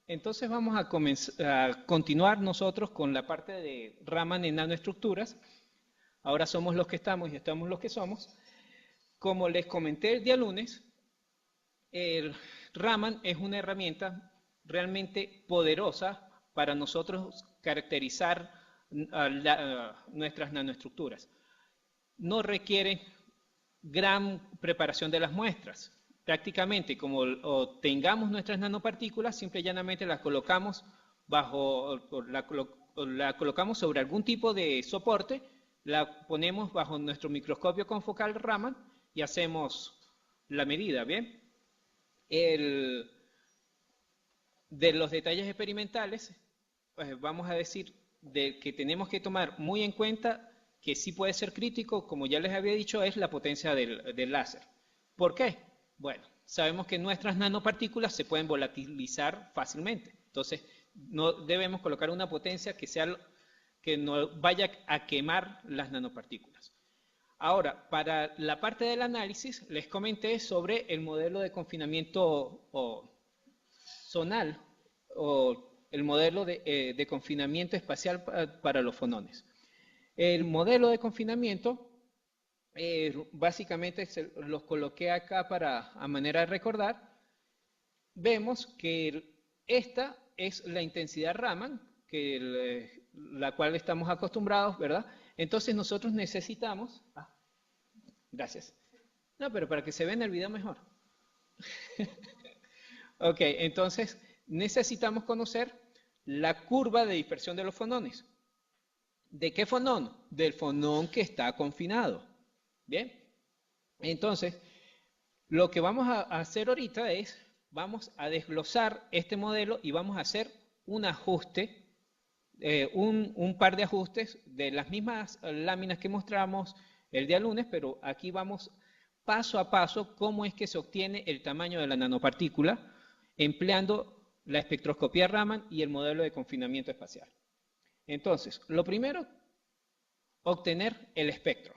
Entonces vamos a continuar nosotros con la parte de Raman en nanoestructuras. Ahora somos los que estamos y estamos los que somos. Como les comenté el día lunes, el Raman es una herramienta realmente poderosa para nosotros caracterizar nuestras nanoestructuras. No requiere gran preparación de las muestras. Prácticamente, como tengamos nuestras nanopartículas, simple y llanamente las colocamos la colocamos sobre algún tipo de soporte, la ponemos bajo nuestro microscopio confocal Raman y hacemos la medida, ¿bien? De los detalles experimentales, pues vamos a decir que tenemos que tomar muy en cuenta que sí puede ser crítico, como ya les había dicho, es la potencia del láser. ¿Por qué? Bueno, sabemos que nuestras nanopartículas se pueden volatilizar fácilmente. Entonces, no debemos colocar una potencia que no vaya a quemar las nanopartículas. Ahora, para la parte del análisis, les comenté sobre el modelo de confinamiento zonal o el modelo de confinamiento espacial para los fonones. El modelo de confinamiento, básicamente los coloqué acá a manera de recordar. Vemos que esta es la intensidad Raman, la cual estamos acostumbrados, ¿verdad? Entonces nosotros necesitamos... gracias. No, pero para que se vea en el video mejor. Ok, entonces necesitamos conocer la curva de dispersión de los fonones. ¿De qué fonón? Del fonón que está confinado. ¿Bien? Entonces, lo que vamos a hacer ahorita es, vamos a desglosar este modelo y vamos a hacer un ajuste, un par de ajustes de las mismas láminas que mostramos el día lunes, pero aquí vamos paso a paso cómo es que se obtiene el tamaño de la nanopartícula empleando la espectroscopía Raman y el modelo de confinamiento espacial. Entonces, lo primero, obtener el espectro.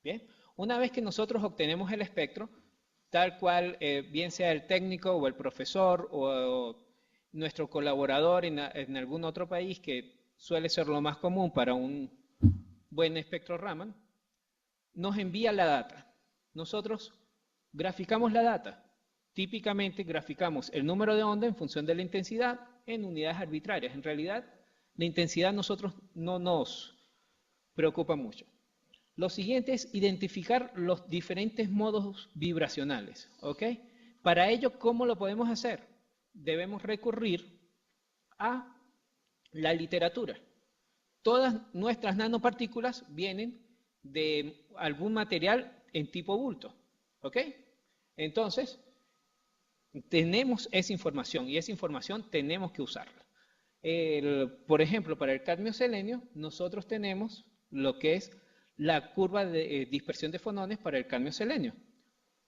¿Bien? Una vez que nosotros obtenemos el espectro, tal cual, bien sea el técnico o el profesor o nuestro colaborador en algún otro país, que suele ser lo más común para un buen espectro Raman, nos envía la data. Nosotros graficamos la data. Típicamente graficamos el número de onda en función de la intensidad en unidades arbitrarias. En realidad, la intensidad a nosotros no nos preocupa mucho. Lo siguiente es identificar los diferentes modos vibracionales, ¿ok? Para ello, ¿cómo lo podemos hacer? Debemos recurrir a la literatura. Todas nuestras nanopartículas vienen de algún material en tipo bulto, ¿ok? Entonces, tenemos esa información y esa información tenemos que usarla. Por ejemplo, para el cadmio selenio, nosotros tenemos lo que es la curva de dispersión de fonones para el cadmio selenio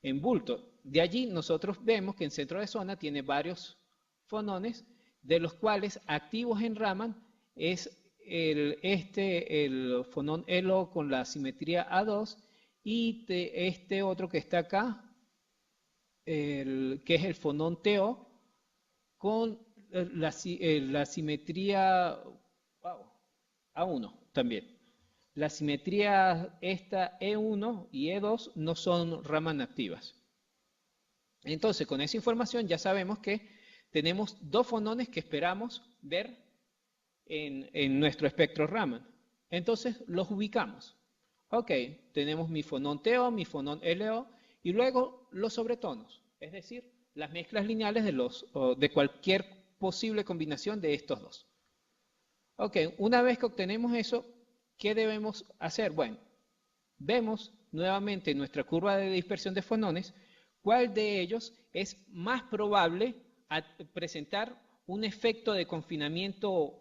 en bulto. De allí nosotros vemos que en centro de zona tiene varios fonones, de los cuales activos en Raman es el fonón Elo con la simetría A2 y este otro que está acá, que es el fonón TO con la simetría A1 también. La simetría esta E1 y E2 no son Raman activas. Entonces, con esa información ya sabemos que tenemos dos fonones que esperamos ver en nuestro espectro Raman. Entonces, los ubicamos. Ok, tenemos mi fonón TO, mi fonón LO, y luego los sobretonos, es decir, las mezclas lineales de cualquier posible combinación de estos dos. Ok, una vez que obtenemos eso, ¿qué debemos hacer? Bueno, vemos nuevamente en nuestra curva de dispersión de fonones cuál de ellos es más probable a presentar un efecto de confinamiento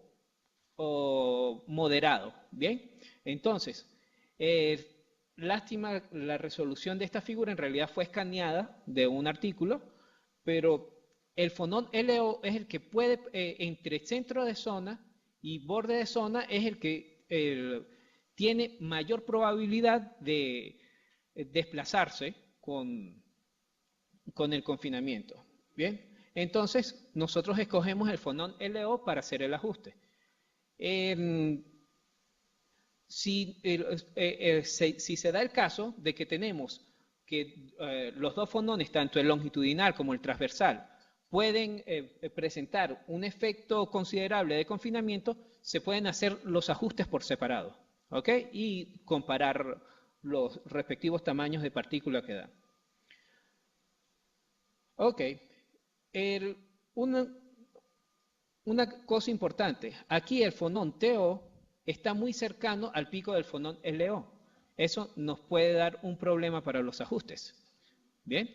moderado. ¿Bien? Entonces, lástima, la resolución de esta figura en realidad fue escaneada de un artículo, pero el fonón LO es el que puede, entre centro de zona y borde de zona, es el que tiene mayor probabilidad de desplazarse con el confinamiento. ¿Bien? Entonces, nosotros escogemos el fonón LO para hacer el ajuste. Em, si se da el caso de que tenemos que los dos fonones, tanto el longitudinal como el transversal, pueden presentar un efecto considerable de confinamiento, se pueden hacer los ajustes por separado, ¿ok? Y comparar los respectivos tamaños de partícula que dan. Ok, el- una, una cosa importante, aquí el fonón TO está muy cercano al pico del fonón LO. Eso nos puede dar un problema para los ajustes. Bien,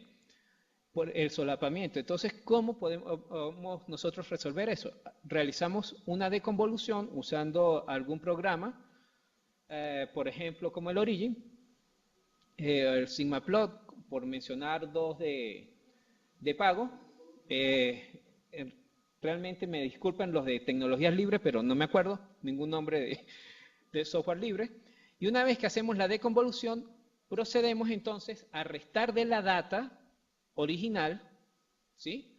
por el solapamiento. Entonces, ¿cómo podemos nosotros resolver eso? Realizamos una deconvolución usando algún programa, por ejemplo, como el Origin, el SigmaPlot, por mencionar dos de pago. Eh, Realmente me disculpan los de tecnologías libres, pero no me acuerdo ningún nombre de software libre. Y una vez que hacemos la deconvolución, procedemos entonces a restar de la data original, ¿sí?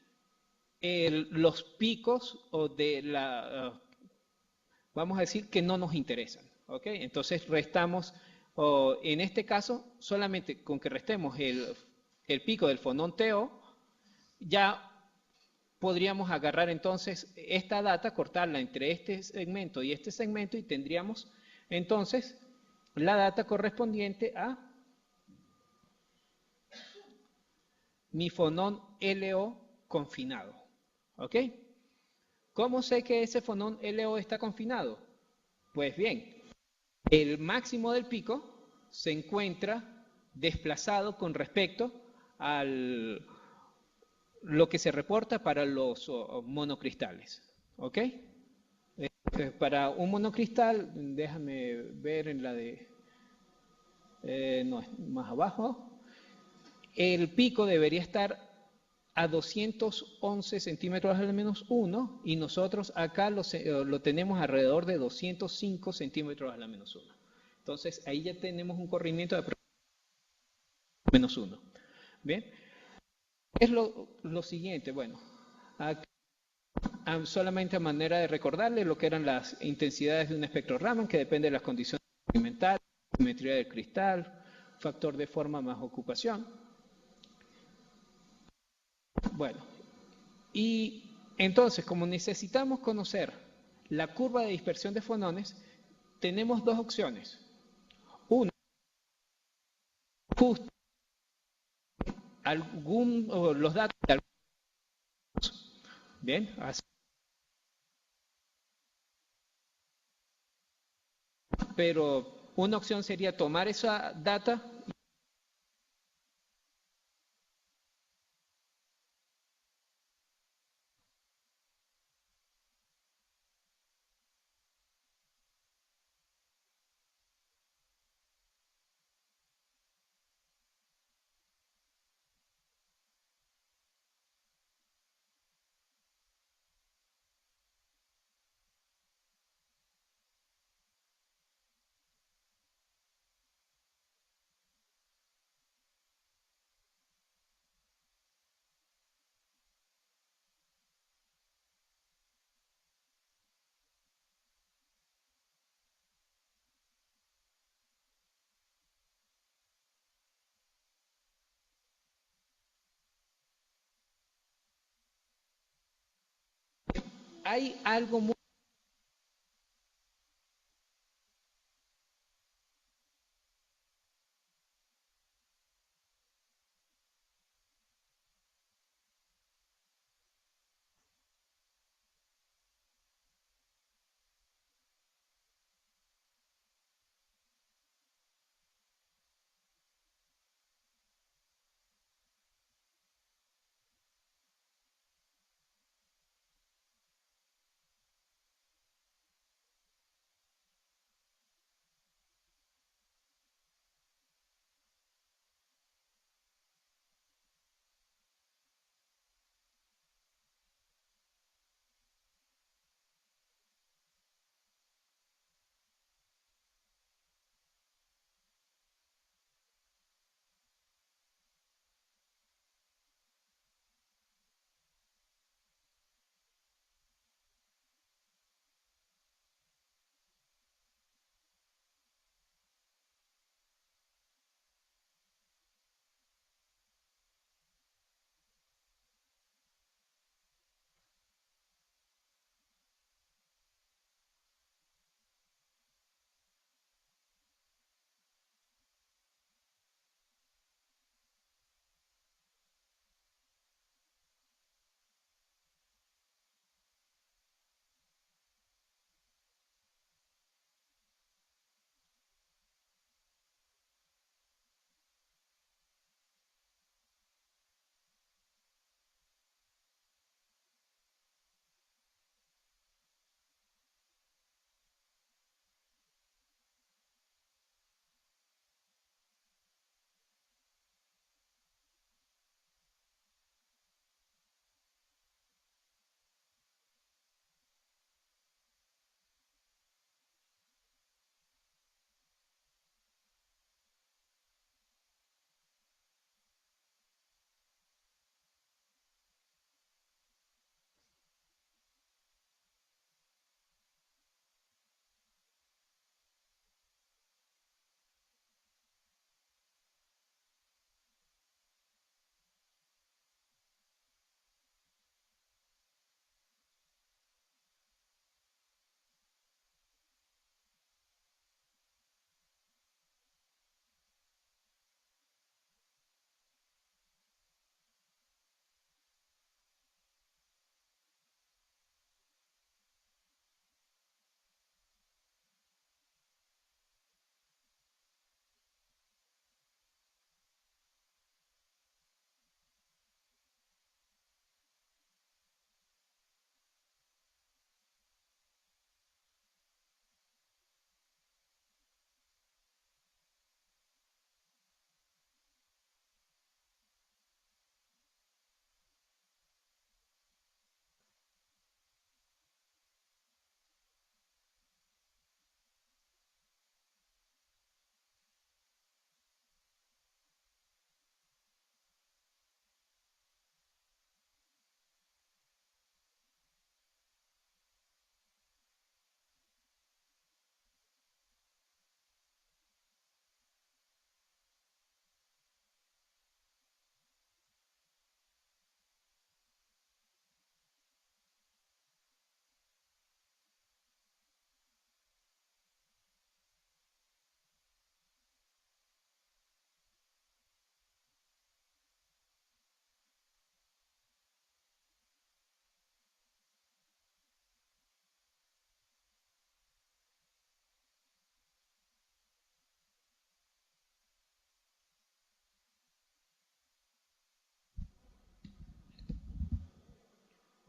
Los picos o de vamos a decir que no nos interesan, ¿ok? Entonces restamos, o en este caso, solamente con que restemos el pico del fonón TO, ya podríamos agarrar entonces esta data, cortarla entre este segmento y tendríamos entonces la data correspondiente a mi fonón LO confinado. ¿Ok? ¿Cómo sé que ese fonón LO está confinado? Pues bien, el máximo del pico se encuentra desplazado con respecto a lo que se reporta para los monocristales. ¿Ok? Para un monocristal, déjame ver en la de, no, más abajo, el pico debería estar a 211 centímetros al menos 1 y nosotros acá lo tenemos alrededor de 205 centímetros a la menos 1. Entonces ahí ya tenemos un corrimiento de menos 1. ¿Bien? Es lo siguiente, bueno, acá, solamente a manera de recordarle lo que eran las intensidades de un espectro Raman, que depende de las condiciones experimentales, simetría del cristal, factor de forma más ocupación. Bueno, y entonces, como necesitamos conocer la curva de dispersión de fonones, tenemos dos opciones. Una, justo los datos de algunos, bien, pero una opción sería tomar esa data. Hay algo muy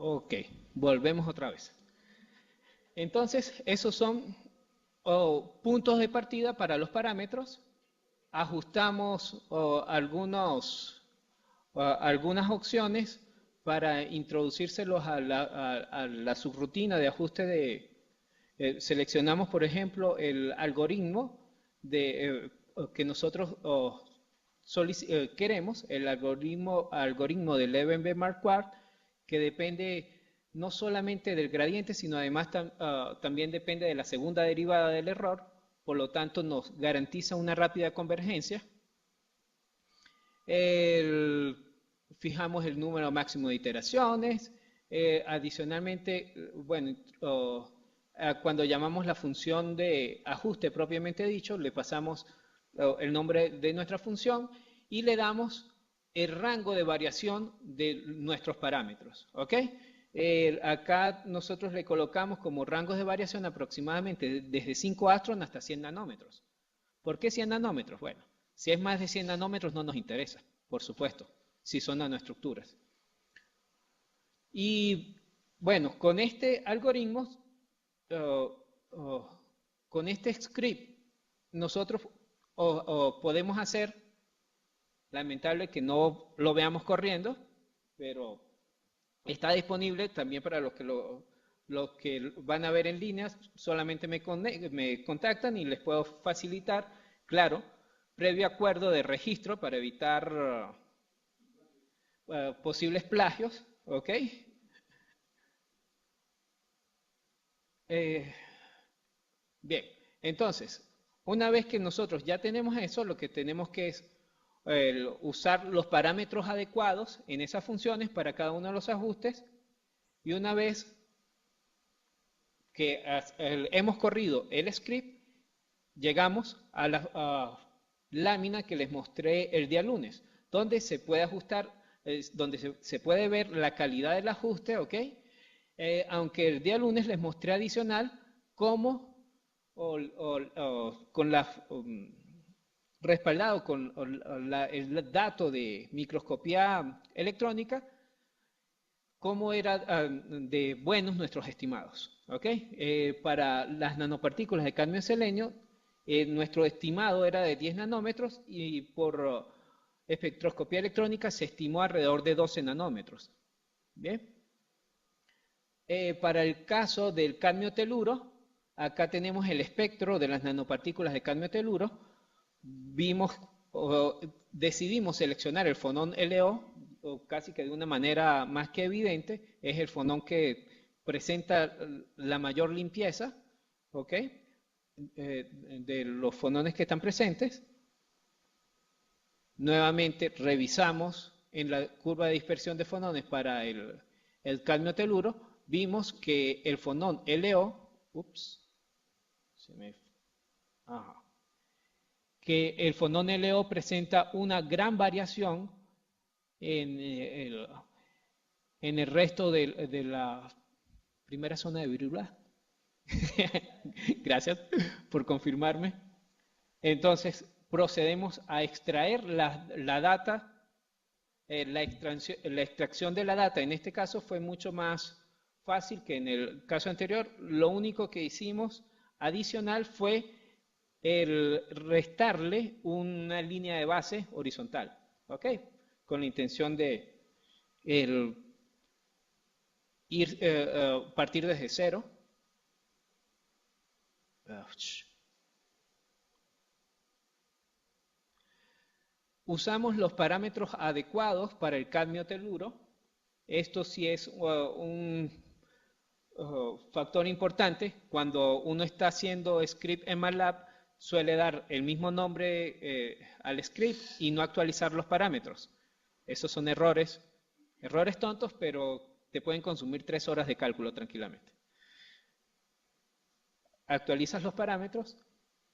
Ok, volvemos otra vez. Entonces, esos son puntos de partida para los parámetros. Ajustamos algunas opciones para introducírselos a la subrutina de ajuste seleccionamos, por ejemplo, el algoritmo que nosotros queremos, el algoritmo de Levenberg-Marquardt, que depende no solamente del gradiente, sino además también depende de la segunda derivada del error, por lo tanto nos garantiza una rápida convergencia. Fijamos el número máximo de iteraciones. Adicionalmente, bueno, cuando llamamos la función de ajuste propiamente dicho, le pasamos el nombre de nuestra función y le damos el rango de variación de nuestros parámetros. ¿Ok? Acá nosotros le colocamos como rangos de variación aproximadamente desde 5 astron hasta 100 nanómetros. ¿Por qué 100 nanómetros? Bueno, si es más de 100 nanómetros no nos interesa, por supuesto, si son nanoestructuras. Y bueno, con este algoritmo, con este script, nosotros podemos hacer, lamentable que no lo veamos corriendo, pero está disponible también para los que van a ver en línea, solamente me contactan y les puedo facilitar, claro, previo acuerdo de registro para evitar posibles plagios, ¿ok? Bien, entonces, una vez que nosotros ya tenemos eso, lo que tenemos que es usar los parámetros adecuados en esas funciones para cada uno de los ajustes, y una vez que hemos corrido el script, llegamos a la lámina que les mostré el día lunes, donde se puede ajustar, donde se puede ver la calidad del ajuste, ¿ok? Aunque el día lunes les mostré adicional cómo con respaldado con el dato de microscopía electrónica, cómo eran de buenos nuestros estimados. ¿Okay? Para las nanopartículas de cadmio selenio, nuestro estimado era de 10 nanómetros y por espectroscopía electrónica se estimó alrededor de 12 nanómetros. ¿Bien? Para el caso del cadmio teluro, acá tenemos el espectro de las nanopartículas de cadmio teluro. Decidimos seleccionar el fonón LO, casi que de una manera más que evidente, es el fonón que presenta la mayor limpieza, ¿ok? De los fonones que están presentes. Nuevamente revisamos en la curva de dispersión de fonones para el cadmio teluro, vimos que el fonón LO, que el fonón LO presenta una gran variación en el resto de la primera zona de virula. Gracias por confirmarme. Entonces procedemos a extraer la data. La extracción de la data en este caso fue mucho más fácil que en el caso anterior. Lo único que hicimos adicional fue el restarle una línea de base horizontal, ¿ok? Con la intención de partir desde cero. Usamos los parámetros adecuados para el cadmio teluro. Esto sí es un factor importante. Cuando uno está haciendo script en MATLAB, suele dar el mismo nombre al script y no actualizar los parámetros. Esos son errores tontos, pero te pueden consumir 3 horas de cálculo tranquilamente. Actualizas los parámetros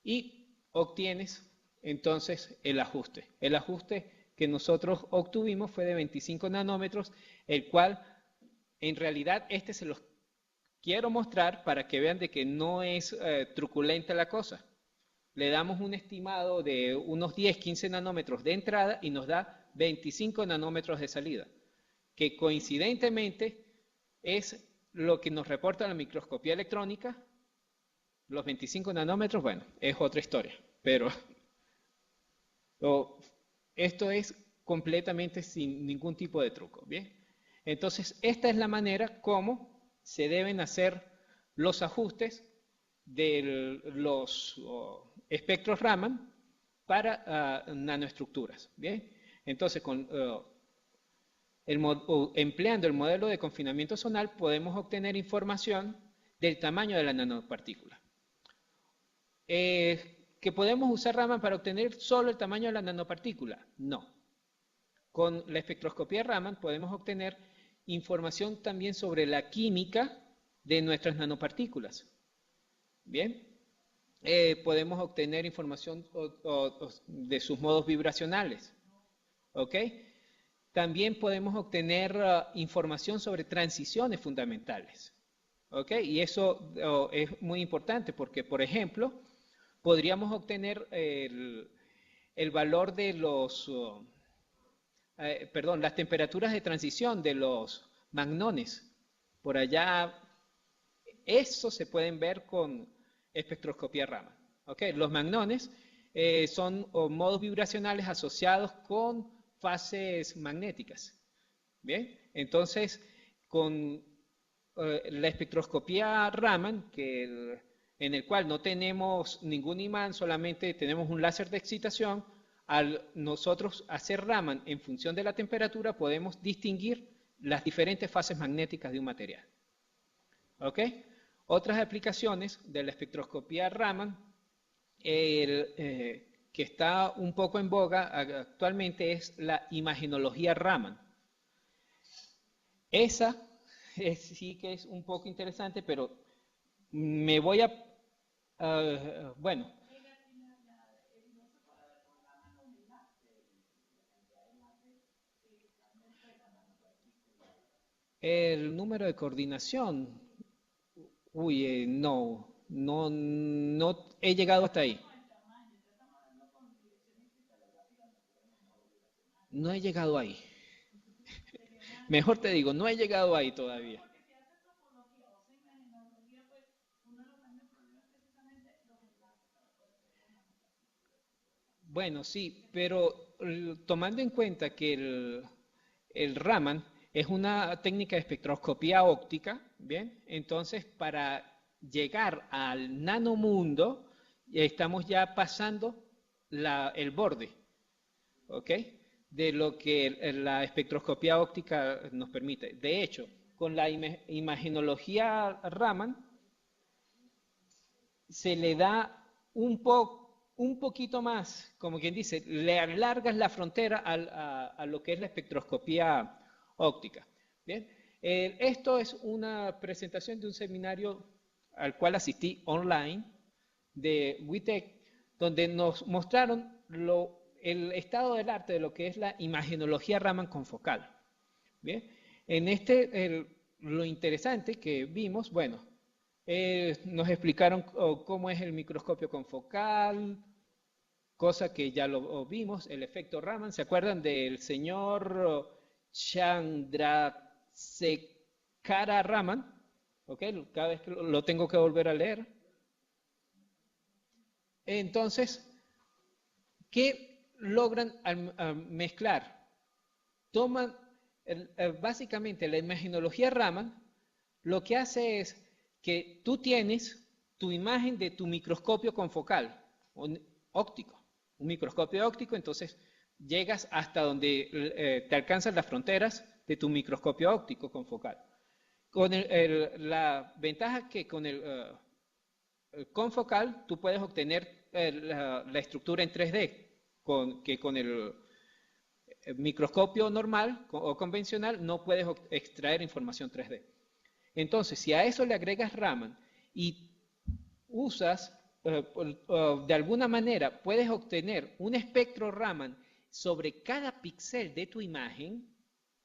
y obtienes entonces el ajuste. El ajuste que nosotros obtuvimos fue de 25 nanómetros, el cual en realidad se los quiero mostrar para que vean de que no es truculenta la cosa. Le damos un estimado de unos 10-15 nanómetros de entrada y nos da 25 nanómetros de salida, que coincidentemente es lo que nos reporta la microscopía electrónica. Los 25 nanómetros, bueno, es otra historia, pero esto es completamente sin ningún tipo de truco, ¿bien? Entonces, esta es la manera como se deben hacer los ajustes de los espectros Raman para nanoestructuras, ¿bien? Entonces, empleando el modelo de confinamiento zonal, podemos obtener información del tamaño de la nanopartícula. ¿Que podemos usar Raman para obtener solo el tamaño de la nanopartícula? No. Con la espectroscopía Raman podemos obtener información también sobre la química de nuestras nanopartículas. Bien. Podemos obtener información de sus modos vibracionales. ¿Ok? También podemos obtener información sobre transiciones fundamentales. ¿Ok? Y eso es muy importante porque, por ejemplo, podríamos obtener el valor de los, las temperaturas de transición de los magnones. Por allá, eso se pueden ver con espectroscopía Raman. ¿Okay? Los magnones son modos vibracionales asociados con fases magnéticas. ¿Bien? Entonces, con la espectroscopía Raman, en el cual no tenemos ningún imán, solamente tenemos un láser de excitación, al nosotros hacer Raman en función de la temperatura, podemos distinguir las diferentes fases magnéticas de un material. ¿Ok? Otras aplicaciones de la espectroscopía Raman, que está un poco en boga actualmente, es la imagenología Raman. Esa sí que es un poco interesante, pero me voy a... bueno. El número de coordinación, uy, no he llegado hasta ahí. No he llegado ahí. Mejor te digo, no he llegado ahí todavía. Bueno, sí, pero tomando en cuenta que el Raman es una técnica de espectroscopía óptica, ¿bien? Entonces, para llegar al nanomundo, estamos ya pasando el borde, ¿ok? De lo que la espectroscopía óptica nos permite. De hecho, con la imagenología Raman, se le da un poquito más, como quien dice, le alargas la frontera a lo que es la espectroscopía óptica. Bien, esto es una presentación de un seminario al cual asistí online de WITEC, donde nos mostraron el estado del arte de lo que es la imagenología Raman confocal. Bien, en lo interesante que vimos, bueno, nos explicaron cómo es el microscopio confocal, cosa que ya lo vimos, el efecto Raman. ¿Se acuerdan del señor Chandrasekhara Raman? ¿Okay? Cada vez que lo tengo que volver a leer. Entonces, ¿qué logran al mezclar? Toman básicamente la imagenología Raman, lo que hace es que tú tienes tu imagen de tu microscopio confocal, óptico, un microscopio óptico, entonces llegas hasta donde te alcanzan las fronteras de tu microscopio óptico confocal. Con la ventaja es que con el confocal tú puedes obtener la estructura en 3D, que con el microscopio normal o convencional no puedes extraer información 3D. Entonces, si a eso le agregas Raman y usas, de alguna manera, puedes obtener un espectro Raman sobre cada píxel de tu imagen,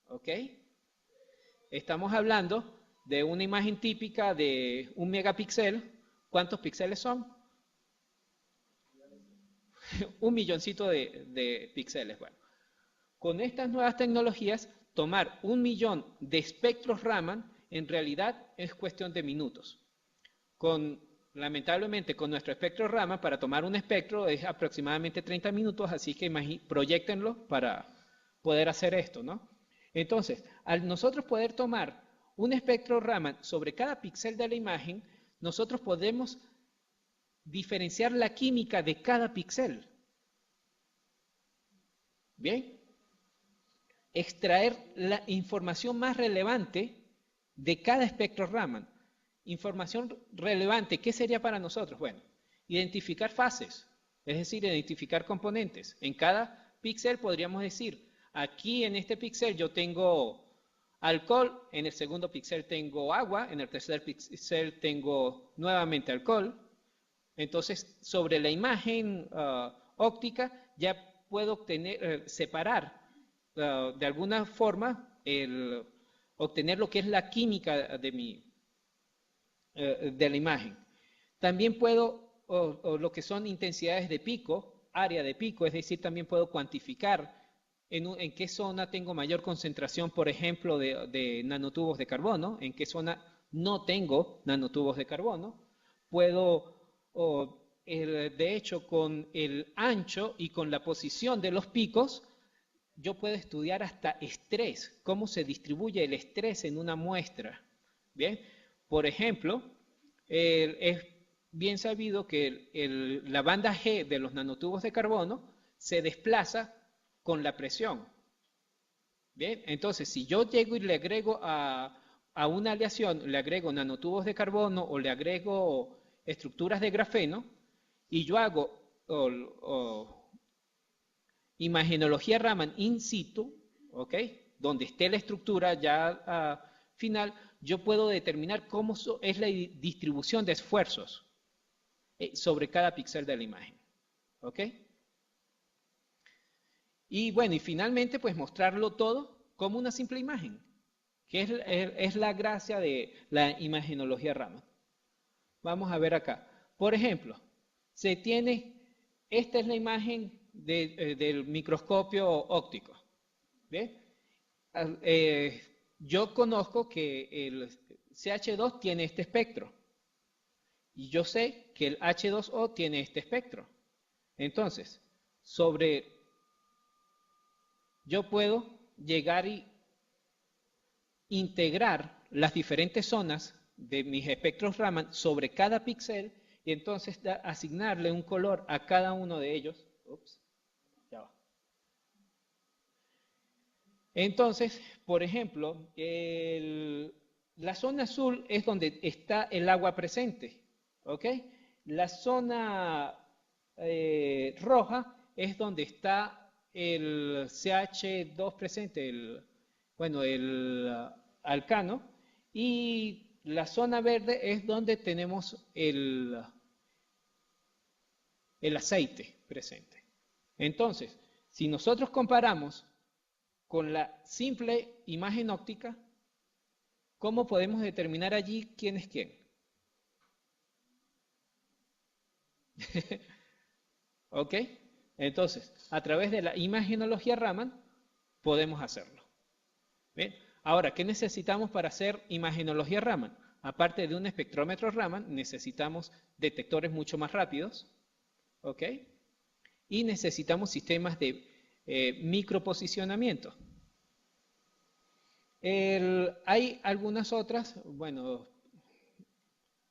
¿ok? Estamos hablando de una imagen típica de 1 megapíxel. ¿Cuántos píxeles son? 1 milloncito de píxeles. Bueno, con estas nuevas tecnologías, tomar 1 millón de espectros Raman en realidad es cuestión de minutos. Lamentablemente, con nuestro espectro Raman, para tomar un espectro es aproximadamente 30 minutos, así que proyéctenlo para poder hacer esto, ¿no? Entonces, al nosotros poder tomar un espectro Raman sobre cada píxel de la imagen, nosotros podemos diferenciar la química de cada píxel. ¿Bien? Extraer la información más relevante de cada espectro Raman. Información relevante, ¿qué sería para nosotros? Bueno, identificar fases, es decir, identificar componentes. En cada píxel podríamos decir, aquí en este píxel yo tengo alcohol, en el segundo píxel tengo agua, en el tercer píxel tengo nuevamente alcohol. Entonces, sobre la imagen óptica ya puedo separar de alguna forma, obtener lo que es la química de la imagen. También puedo, o lo que son intensidades de pico, área de pico, es decir, también puedo cuantificar en qué zona tengo mayor concentración, por ejemplo, de nanotubos de carbono, en qué zona no tengo nanotubos de carbono. Puedo, de hecho, con el ancho y con la posición de los picos, yo puedo estudiar hasta estrés, cómo se distribuye el estrés en una muestra. Bien, por ejemplo, es bien sabido que la banda G de los nanotubos de carbono se desplaza con la presión. Bien, entonces si yo llego y le agrego a una aleación, le agrego nanotubos de carbono o le agrego estructuras de grafeno y yo hago imagenología Raman in situ, ¿ok? Donde esté la estructura ya final, yo puedo determinar cómo es la distribución de esfuerzos sobre cada píxel de la imagen, ¿ok? Y bueno, y finalmente pues mostrarlo todo como una simple imagen, que es la gracia de la imagenología Raman. Vamos a ver acá. Por ejemplo, esta es la imagen del microscopio óptico. ¿Bien? Yo conozco que el CH2 tiene este espectro. Y yo sé que el H2O tiene este espectro. Entonces, yo puedo llegar y integrar las diferentes zonas de mis espectros Raman sobre cada píxel y entonces asignarle un color a cada uno de ellos. Ups, ya va. Entonces, por ejemplo, la zona azul es donde está el agua presente, ¿ok? La zona roja es donde está el CH2 presente, el alcano, y la zona verde es donde tenemos el aceite presente. Entonces, si nosotros comparamos con la simple imagen óptica, ¿cómo podemos determinar allí quién es quién? ¿Ok? Entonces, a través de la imagenología Raman, podemos hacerlo. ¿Bien? Ahora, ¿qué necesitamos para hacer imagenología Raman? Aparte de un espectrómetro Raman, necesitamos detectores mucho más rápidos, ¿ok? Y necesitamos sistemas de microposicionamiento. Hay algunas otras, bueno,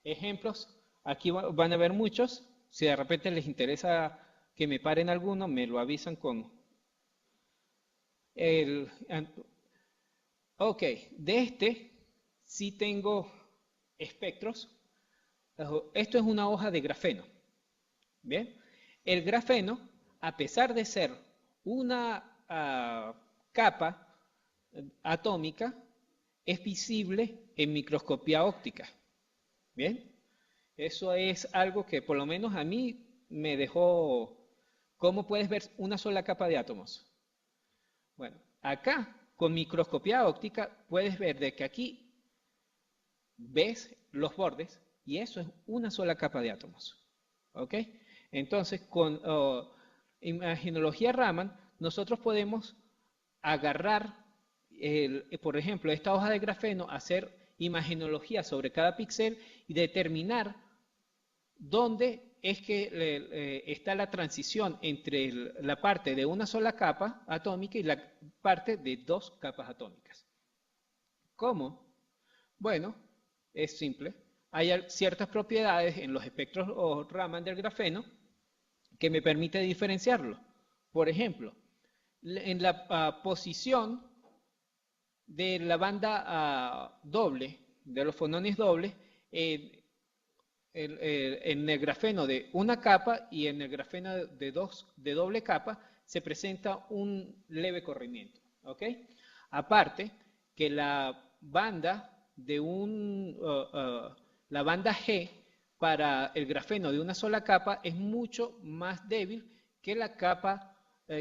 ejemplos. Aquí van a ver muchos. Si de repente les interesa que me paren alguno, me lo avisan con ok, de sí tengo espectros. Esto es una hoja de grafeno. Bien, el grafeno, a pesar de ser una capa atómica, es visible en microscopía óptica. Bien, eso es algo que por lo menos a mí me dejó. ¿Cómo puedes ver una sola capa de átomos? Bueno, acá con microscopía óptica puedes ver de que aquí ves los bordes y eso es una sola capa de átomos. ¿Ok? Entonces, con imagenología Raman, nosotros podemos agarrar, por ejemplo, esta hoja de grafeno, hacer imagenología sobre cada píxel y determinar dónde es que está la transición entre la parte de una sola capa atómica y la parte de dos capas atómicas. ¿Cómo? Bueno, es simple. Hay ciertas propiedades en los espectros o Raman del grafeno que me permite diferenciarlo. Por ejemplo, en la posición de la banda doble, de los fonones dobles, en el grafeno de una capa y en el grafeno de doble capa se presenta un leve corrimiento. ¿Ok? Aparte que la banda la banda G para el grafeno de una sola capa es mucho más débil que la capa,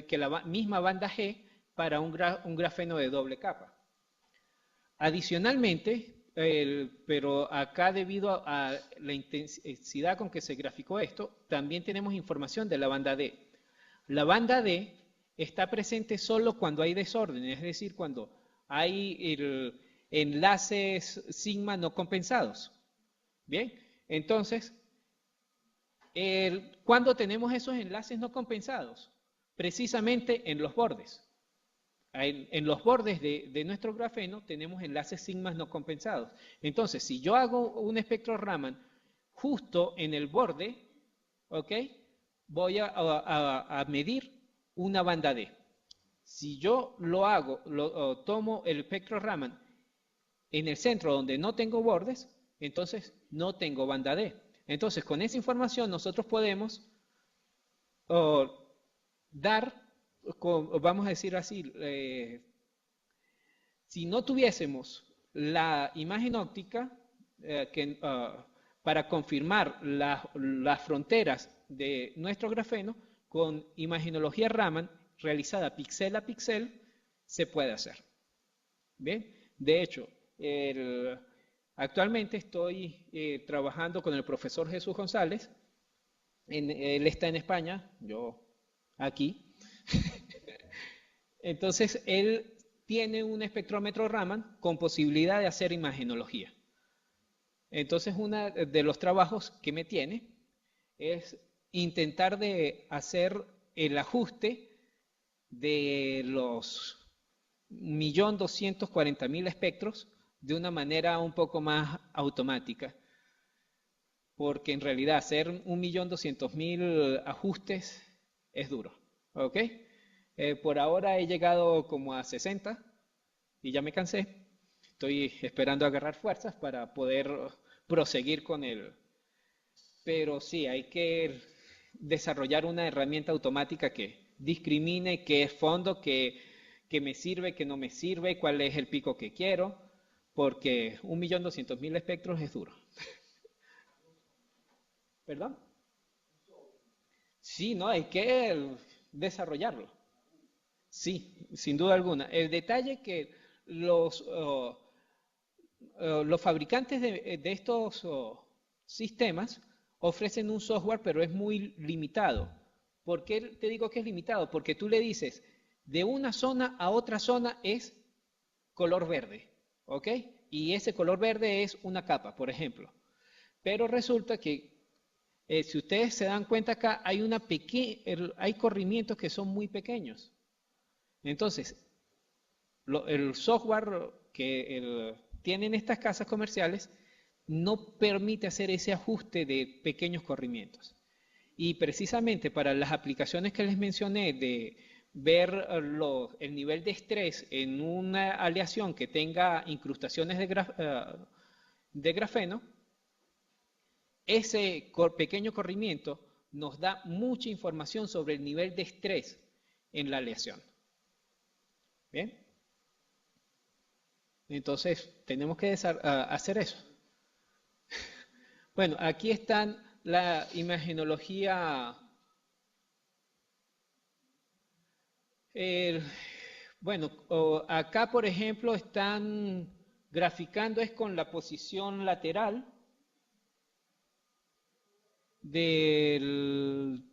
que la misma banda G para un grafeno de doble capa. Adicionalmente, pero acá debido a la intensidad con que se graficó esto, también tenemos información de la banda D. La banda D está presente solo cuando hay desorden, es decir, cuando hay enlaces sigma no compensados. Bien, entonces, ¿cuándo tenemos esos enlaces no compensados? Precisamente en los bordes. En los bordes de nuestro grafeno tenemos enlaces sigmas no compensados. Entonces, si yo hago un espectro Raman justo en el borde, ¿ok? Voy a medir una banda D. Si yo tomo el espectro Raman en el centro donde no tengo bordes, entonces no tengo banda D. Entonces, con esa información nosotros podemos vamos a decir así, si no tuviésemos la imagen óptica para confirmar las fronteras de nuestro grafeno, con imagenología Raman realizada píxel a píxel, se puede hacer. ¿Bien? De hecho, actualmente estoy trabajando con el profesor Jesús González. Él está en España, yo aquí. Entonces, él tiene un espectrómetro Raman con posibilidad de hacer imagenología. Entonces, uno de los trabajos que me tiene es intentar de hacer el ajuste de los 1.240.000 espectros de una manera un poco más automática. Porque en realidad hacer 1.200.000 ajustes es duro. ¿Ok? Por ahora he llegado como a 60 y ya me cansé. Estoy esperando agarrar fuerzas para poder proseguir con él. Pero sí, hay que desarrollar una herramienta automática que discrimine qué es fondo, qué me sirve, qué no me sirve, cuál es el pico que quiero, porque 1.200.000 espectros es duro. ¿Perdón? Sí, no, hay que desarrollarlo. Sí, sin duda alguna. El detalle es que los fabricantes de estos sistemas ofrecen un software, pero es muy limitado. ¿Por qué te digo que es limitado? Porque tú le dices, de una zona a otra zona es color verde, ¿ok? Y ese color verde es una capa, por ejemplo. Pero resulta que, si ustedes se dan cuenta acá, hay corrimientos que son muy pequeños. Entonces, el software que tienen estas casas comerciales no permite hacer ese ajuste de pequeños corrimientos. Y precisamente para las aplicaciones que les mencioné de ver el nivel de estrés en una aleación que tenga incrustaciones de grafeno, ese pequeño corrimiento nos da mucha información sobre el nivel de estrés en la aleación. ¿Bien? Entonces, tenemos que hacer eso. Bueno, aquí están la imagenología. Bueno, acá, por ejemplo, están graficando es con la posición lateral del...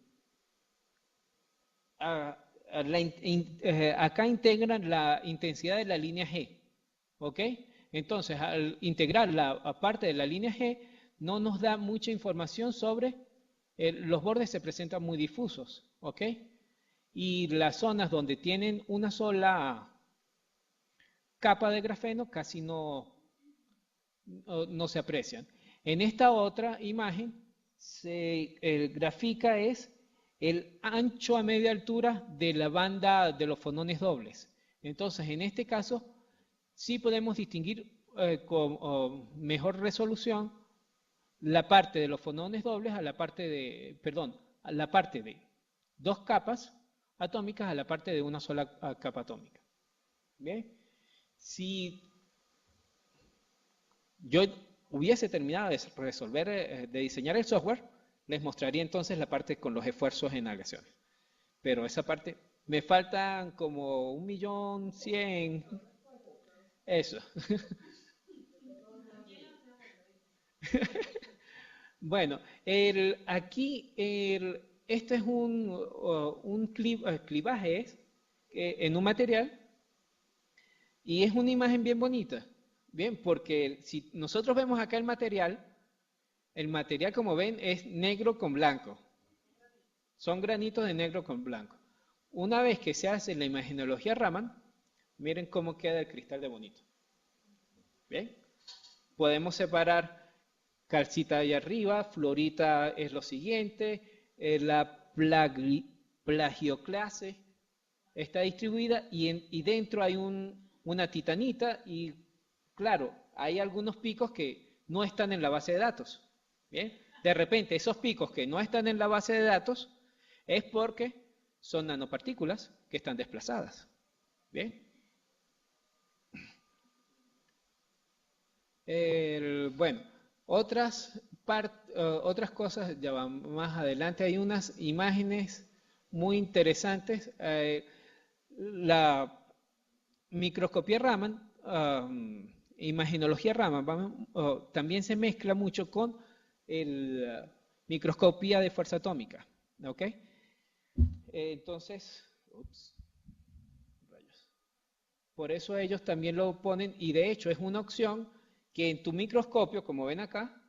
acá integran la intensidad de la línea G, ¿ok? Entonces, al integrar la parte de la línea G, no nos da mucha información sobre, los bordes se presentan muy difusos, ¿ok? Y las zonas donde tienen una sola capa de grafeno casi no se aprecian. En esta otra imagen, el grafica es el ancho a media altura de la banda de los fonones dobles. Entonces, en este caso, sí podemos distinguir con mejor resolución la parte de los fonones dobles a la parte de, perdón, a la parte de dos capas atómicas a la parte de una sola capa atómica. Bien, si yo hubiese terminado de resolver, de diseñar el software, les mostraría entonces la parte con los esfuerzos en aleaciones. Pero esa parte, me faltan como 1.100.000, eso. Bueno, aquí este es un clivaje en un material y es una imagen bien bonita. Bien, porque si nosotros vemos acá el material como ven es negro con blanco. Son granitos de negro con blanco. Una vez que se hace la imagenología Raman, miren cómo queda el cristal de bonito. Bien, podemos separar calcita ahí arriba, fluorita es lo siguiente, la plagioclase está distribuida y dentro hay una titanita y claro, hay algunos picos que no están en la base de datos. Bien, de repente esos picos que no están en la base de datos es porque son nanopartículas que están desplazadas. Bien. Bueno, otras cosas, ya van más adelante, hay unas imágenes muy interesantes. La microscopía Raman, imagenología Raman, también se mezcla mucho con la microscopía de fuerza atómica. ¿Ok? Entonces, por eso ellos también lo ponen, y de hecho es una opción que en tu microscopio, como ven acá,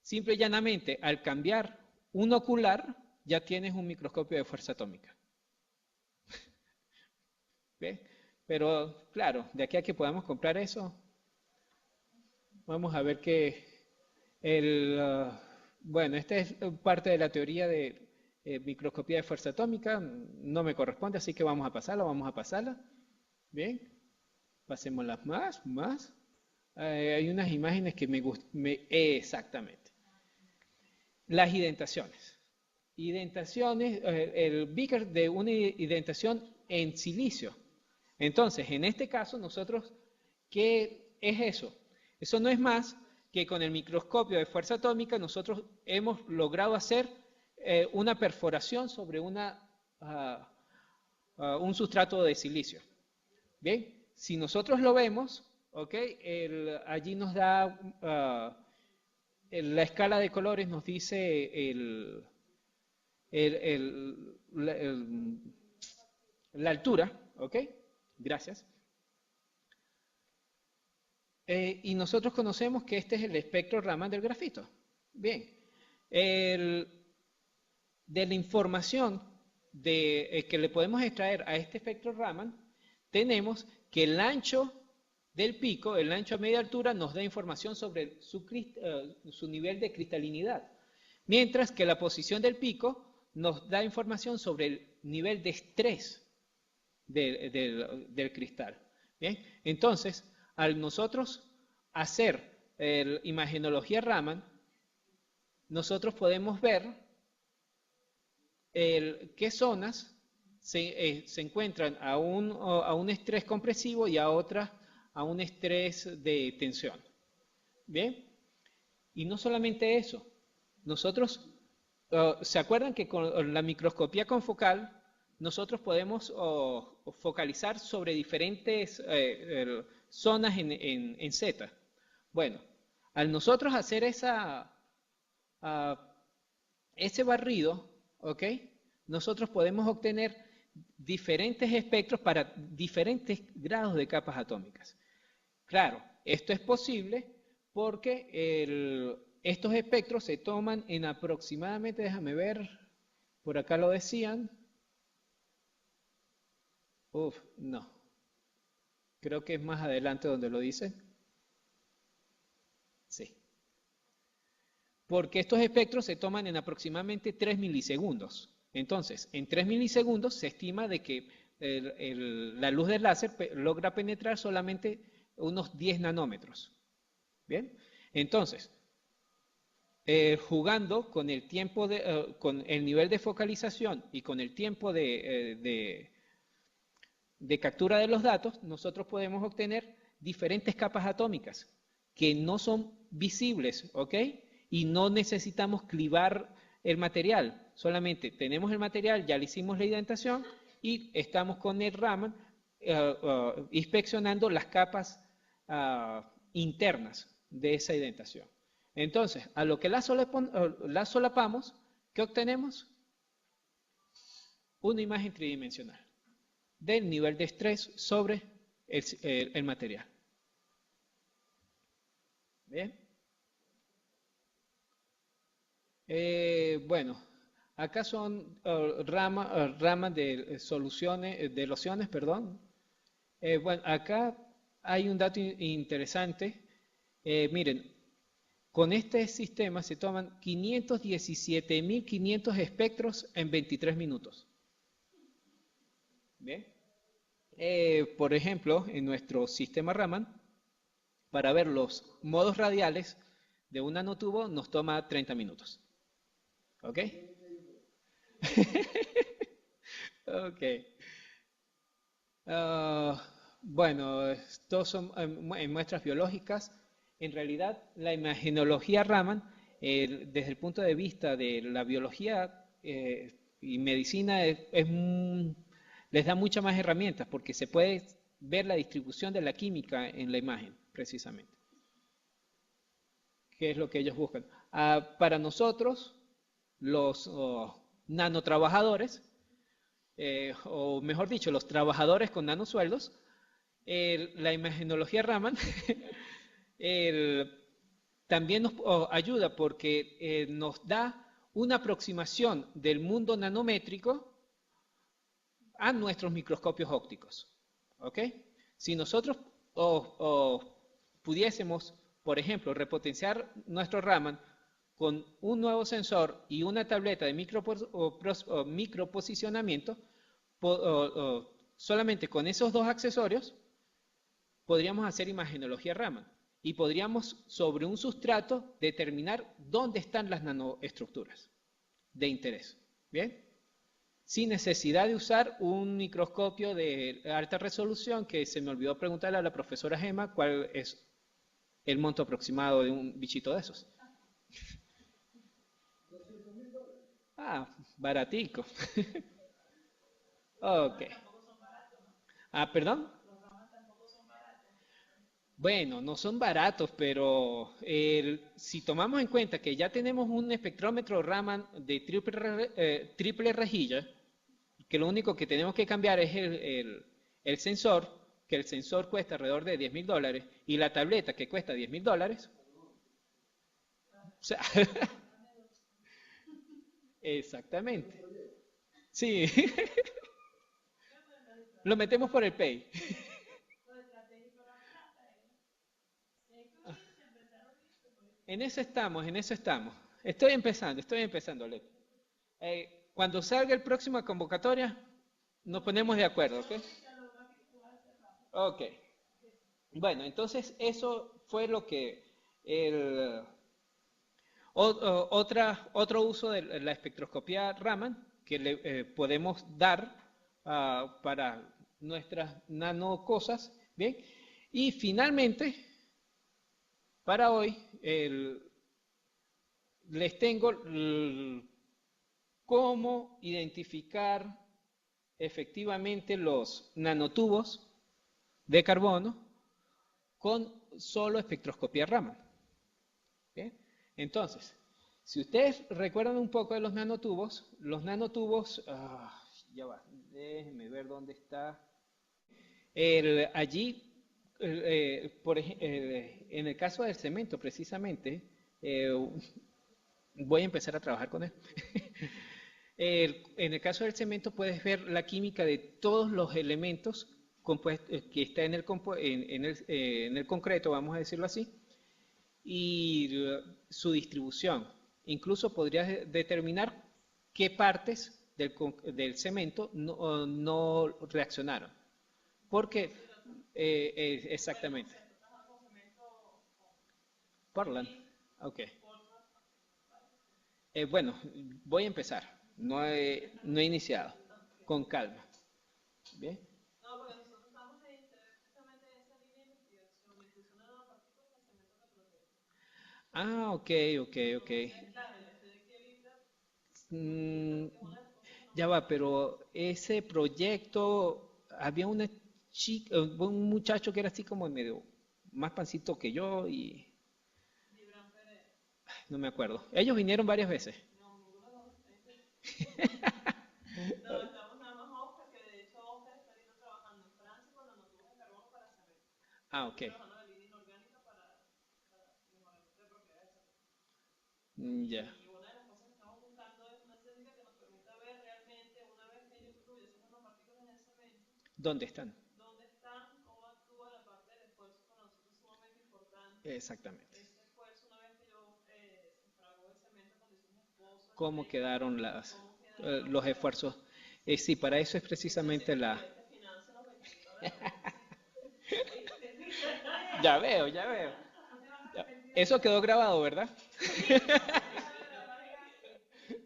simple y llanamente, al cambiar un ocular, ya tienes un microscopio de fuerza atómica. ¿Ve? Pero, claro, de aquí a que podamos comprar eso, vamos a ver que bueno, esta es parte de la teoría de microscopía de fuerza atómica, no me corresponde, así que vamos a pasarla. Bien, pasémoslas más. Hay unas imágenes que me gustan, exactamente. Las identaciones. El Beaker de una identación en silicio. Entonces, en este caso, nosotros, ¿qué es eso? Eso no es más que con el microscopio de fuerza atómica nosotros hemos logrado hacer una perforación sobre un sustrato de silicio. Bien, si nosotros lo vemos, ¿okay? Allí nos da, la escala de colores nos dice la altura, ¿ok? Gracias. Y nosotros conocemos que este es el espectro Raman del grafito. Bien, de la información que le podemos extraer a este espectro Raman, tenemos que el ancho del pico, el ancho a media altura, nos da información sobre su nivel de cristalinidad, mientras que la posición del pico nos da información sobre el nivel de estrés del cristal. ¿Bien? Entonces, al nosotros hacer imagenología Raman, nosotros podemos ver qué zonas se encuentran a un estrés compresivo y a otras a un estrés de tensión. ¿Bien? Y no solamente eso, nosotros, ¿se acuerdan que con la microscopía confocal nosotros podemos focalizar sobre diferentes zonas en Z? Bueno, al nosotros hacer ese barrido, ¿ok? Nosotros podemos obtener diferentes espectros para diferentes grados de capas atómicas. Claro, esto es posible porque estos espectros se toman en aproximadamente, déjame ver, por acá lo decían. Uf, no, creo que es más adelante donde lo dice. Sí. Porque estos espectros se toman en aproximadamente 3 milisegundos. Entonces, en 3 milisegundos se estima de que la luz del láser logra penetrar solamente unos 10 nanómetros. ¿Bien? Entonces, jugando con el tiempo con el nivel de focalización y con el tiempo de captura de los datos, nosotros podemos obtener diferentes capas atómicas que no son visibles, ¿ok? Y no necesitamos clivar el material, solamente tenemos el material, ya le hicimos la indentación y estamos con el Raman inspeccionando las capas internas de esa indentación. Entonces, a lo que la solapamos, ¿qué obtenemos? Una imagen tridimensional del nivel de estrés sobre el material. ¿Bien? Bueno, acá son ramas de soluciones, de lociones, perdón. Bueno, acá hay un dato interesante. Miren, con este sistema se toman 517.500 espectros en 23 minutos. ¿Bien? Por ejemplo, en nuestro sistema Raman, para ver los modos radiales de un nanotubo nos toma 30 minutos. ¿Ok? Ok. Bueno, estos son en muestras biológicas. En realidad, la imagenología Raman, desde el punto de vista de la biología y medicina, les da muchas más herramientas porque se puede ver la distribución de la química en la imagen, precisamente. ¿Qué es lo que ellos buscan? Para nosotros, los nanotrabajadores, o mejor dicho, los trabajadores con nanosueldos, la imagenología Raman también nos ayuda porque nos da una aproximación del mundo nanométrico a nuestros microscopios ópticos. ¿Ok? Si nosotros pudiésemos, por ejemplo, repotenciar nuestro Raman con un nuevo sensor y una tableta de microposicionamiento, solamente con esos dos accesorios, podríamos hacer imagenología Raman y podríamos, sobre un sustrato, determinar dónde están las nanoestructuras de interés. ¿Bien? Sin necesidad de usar un microscopio de alta resolución, que se me olvidó preguntarle a la profesora Gemma cuál es el monto aproximado de un bichito de esos. Ah, baratico. Ok. ¿Perdón? Bueno, no son baratos, pero si tomamos en cuenta que ya tenemos un espectrómetro Raman de triple rejilla, que lo único que tenemos que cambiar es el sensor, que el sensor cuesta alrededor de $10.000, y la tableta que cuesta $10.000. O sea, exactamente. Sí, lo metemos por el Pay. En eso estamos, en eso estamos. Estoy empezando, Leo. Cuando salga el próxima convocatoria, nos ponemos de acuerdo, ¿ok? Ok. Bueno, entonces eso fue lo que otro uso de la espectroscopía Raman que le podemos dar para nuestras nanocosas, ¿bien? Y finalmente, para hoy, les tengo cómo identificar efectivamente los nanotubos de carbono con solo espectroscopía Raman. ¿Bien? Entonces, si ustedes recuerdan un poco de los nanotubos, ya va, déjenme ver dónde está. Allí En el caso del cemento, precisamente, eh, voy a empezar a trabajar con él. En el caso del cemento puedes ver la química de todos los elementos que está en el concreto, vamos a decirlo así, y su distribución. Incluso podrías determinar qué partes del cemento no reaccionaron. Porque, exactamente, Portland. Ok. Bueno, voy a empezar. No he iniciado. Con calma. Bien. Ah, ok, ok, ok. Mm, ya va, pero ese proyecto, había una chica, un muchacho que era así como medio más pancito que yo y no me acuerdo. Ellos vinieron varias veces. Ah, ok. Ya. ¿Dónde están? Exactamente. ¿Cómo quedaron los esfuerzos? Sí, para eso es precisamente la... Ya veo, ya veo. Ya. Eso quedó grabado, ¿verdad?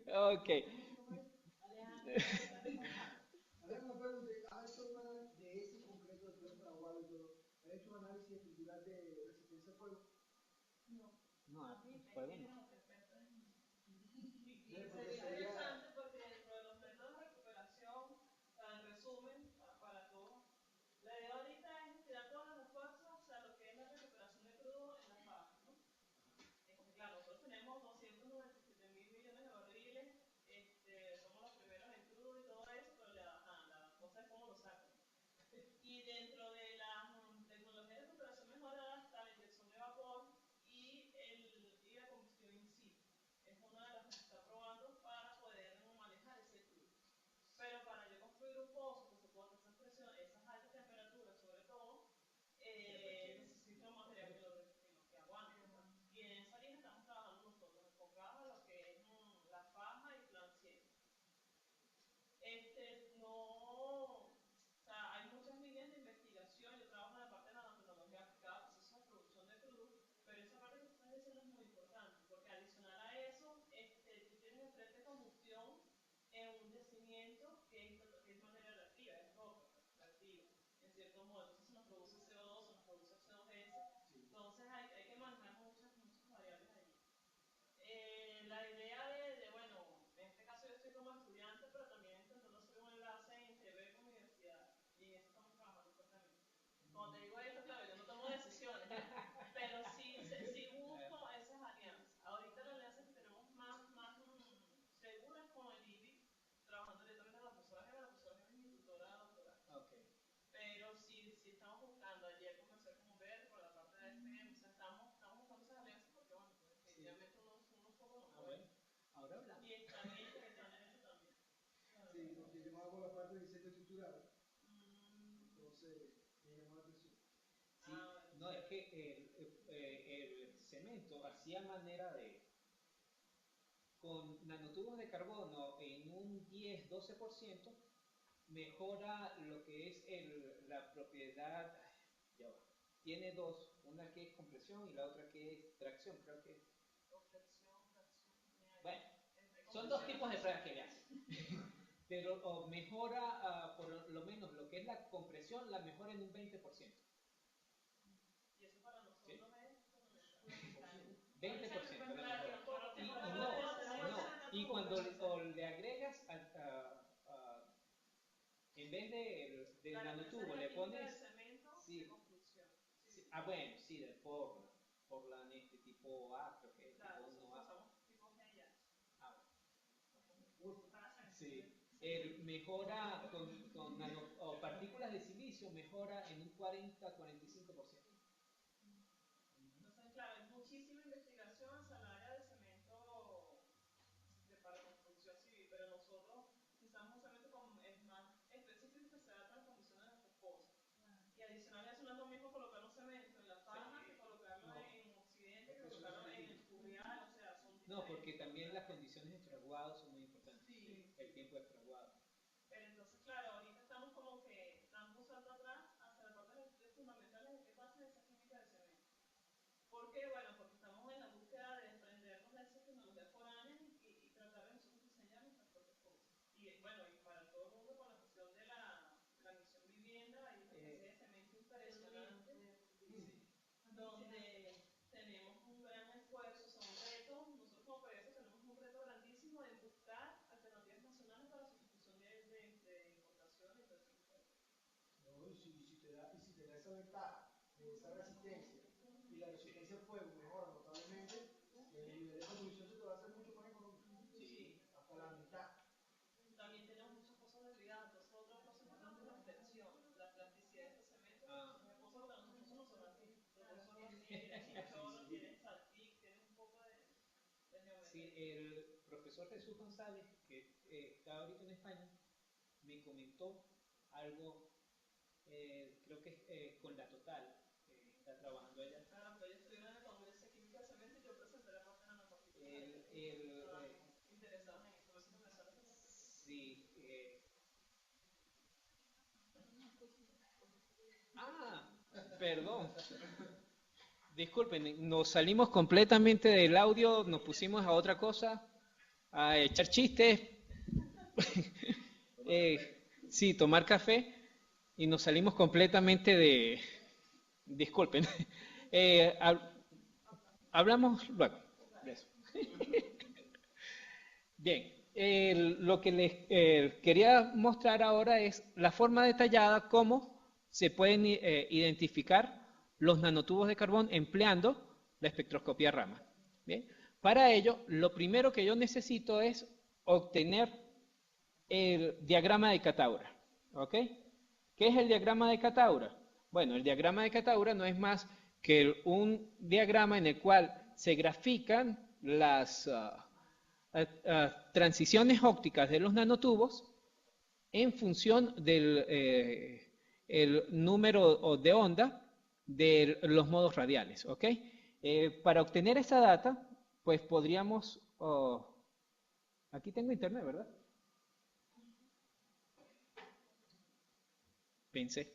Ok. Ahora me pregunté, ¿has hecho de ese concreto de todo fraguado y todo? ¿Has hecho un análisis estructural de resistencia a fuego? No, fuego no. Porque sería, Ok. Sí. Ah, bueno. Ahora hablamos. sí, porque yo hago la parte de diseño estructural, entonces me llamó la atención. Sí, no, es que el cemento hacía manera de, con nanotubos de carbono en un 10-12%, mejora lo que es la propiedad, ya va, tiene dos, una que es compresión y la otra que es tracción, creo que es. Bueno, son dos tipos de pruebas que le hacen. Pero mejora por lo menos lo que es la compresión, la mejora en un 20%. ¿Sí? 20% la mejora. Y no, y cuando le agregas, en vez del nanotubo, le pones, sí, sí, ah, bueno, sí, del Portland este tipo A, creo que es tipo 1A. Ah, bueno. Sí, mejora con partículas de silicio, mejora en un 40-45%. claro, hay muchísima investigación hacia el área de cemento para construcción civil, pero nosotros usamos un cemento como es más específico que se adapta a las condiciones boscosas. Y adicional a eso no es lo mismo colocar un cemento en la faja que colocarlo en Occidente, que colocarlo en el Furrial, o sea, son diferentes. No, porque también las condiciones de fraguado son muy importantes. Sí. El tiempo de fraguado. Pero entonces, claro, ahorita estamos como que dando un salto atrás hacia la parte de los estudios fundamentales de qué pasa en esa química de cemento. ¿Por qué? Bueno, porque estamos en la búsqueda de desprendernos de esas tecnologías foráneas y tratar de nosotros diseñar nuestras propias cosas. Y bueno, y para todo el mundo con la cuestión de la misión vivienda, hay una especie de cemento impresionante, donde tenemos un gran esfuerzo, son retos, nosotros como PDS tenemos un reto grandísimo de buscar alternativas nacionales para sustitución de importación y todo ese tipo de cosas. No, y si te da esa ventaja, esa resistencia, y la resistencia al fuego mejora notablemente, el nivel de construcción se te va a hacer mucho más económico. Sí. Hasta la mitad. También tenemos muchas cosas desligadas, entonces otra cosa importante es la flexión, la plasticidad de este cemento, es hermoso porque nuestros pozos no son así, los pozos así, tienen chinchorro, tienen salpic, tienen un poco de geometría. Sí, el profesor Jesús González, que está ahorita en España, me comentó algo, creo que con la Total, está trabajando allá. Claro, pero ellos estuvieron en el Congreso de Química de Cemento y yo presenté la parte de nanopartículas. Interesados en eso, por eso me suena ese. Sí. Perdón. Disculpen, nos salimos completamente del audio, nos pusimos a otra cosa, a echar chistes, sí, tomar café, y nos salimos completamente de... Disculpen. Hablamos luego de eso. Bien, lo que les quería mostrar ahora es la forma detallada cómo se pueden identificar los nanotubos de carbón empleando la espectroscopía Raman. Bien, para ello, lo primero que yo necesito es obtener el diagrama de Kataura. ¿Ok? ¿Qué es el diagrama de Kataura? Bueno, el diagrama de Kataura no es más que un diagrama en el cual se grafican las transiciones ópticas de los nanotubos en función del el número de onda de los modos radiales. ¿Ok? Para obtener esa data, pues podríamos... aquí tengo internet, ¿verdad? Pensé.